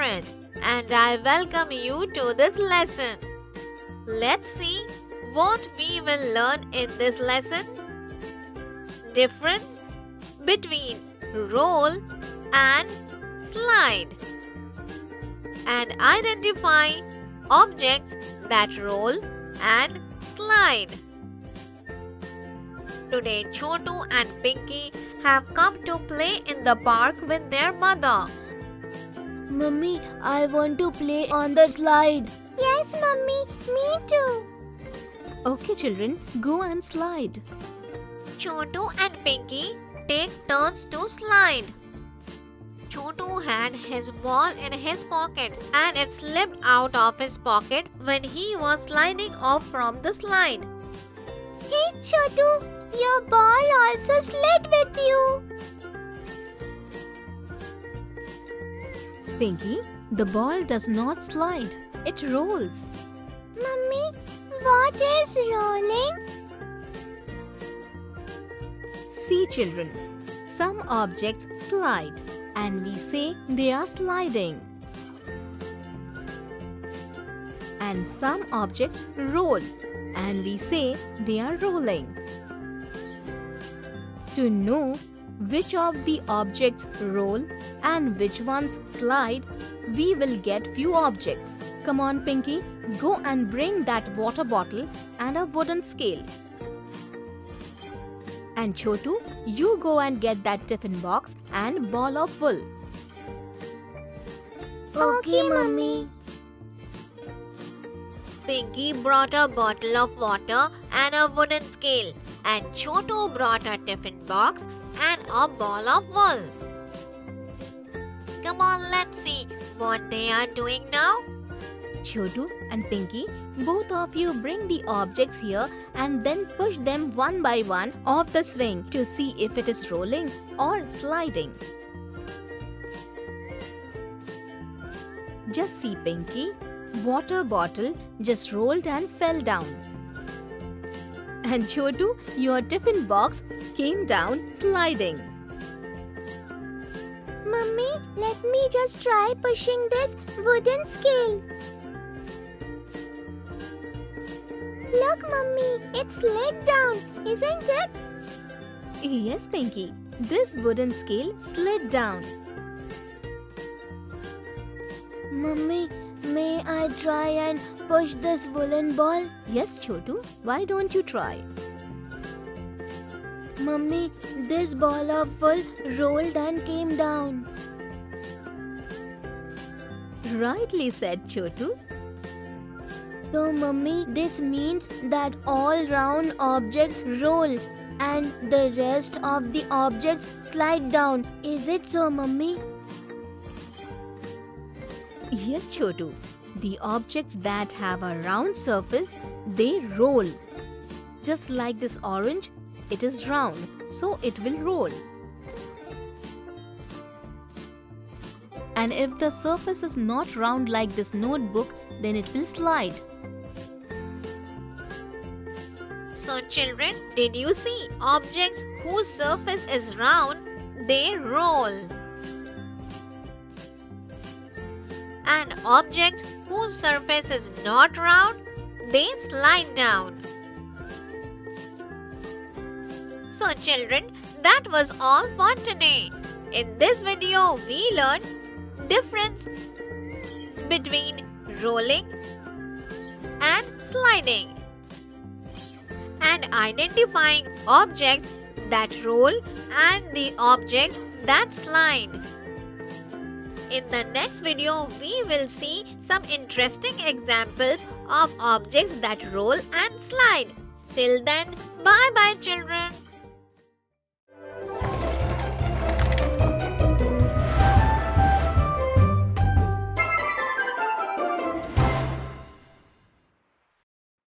friend and I welcome you to this lesson. Let's see what we will learn in this lesson. Difference between roll and slide. And identify objects that roll and slide. Today, Chotu and Pinky have come to play in the park with their mother. Mummy, I want to play on the slide. Yes, Mummy, me too. Okay, children, go and slide. Chotu and Pinky take turns to slide. Chotu had his ball in his pocket and it slipped out of his pocket when he was sliding off from the slide. Hey, Chotu, your ball also slid with you. Pinky, the ball does not slide. It rolls. Mummy, what is rolling? See, children, some objects slide and we say they are sliding. And some objects roll and we say they are rolling. To know which of the objects roll and which ones slide, we will get few objects. Come on, Pinky, go and bring that water bottle and a wooden scale. And Chotu, you go and get that tiffin box and ball of wool. Okay, Mummy. Pinky brought a bottle of water and a wooden scale, and Chotu brought a tiffin box and a ball of wool. Come on, let's see what they are doing now. Chotu and Pinky, both of you bring the objects here and then push them one by one off the swing to see if it is rolling or sliding. Just see, Pinky, water bottle just rolled and fell down. And Chotu, your tiffin box came down sliding. Mummy, let me just try pushing this wooden scale. Look, Mummy, it slid down, isn't it? Yes, Pinky, this wooden scale slid down. Mummy, may I try and push this woolen ball? Yes, Chotu, why don't you try? Mummy, this ball of wool rolled and came down. Rightly said, Chotu. So, Mummy, this means that all round objects roll and the rest of the objects slide down. Is it so, Mummy? Yes, Chotu. The objects that have a round surface, they roll. Just like this orange, it is round, so it will roll. And if the surface is not round like this notebook, then it will slide. So children, did you see? Objects whose surface is round, they roll. And objects whose surface is not round, they slide down. So children, that was all for today. In this video, we learned difference between rolling and sliding, and identifying objects that roll and the objects that slide. In the next video, we will see some interesting examples of objects that roll and slide. Till then, bye bye children.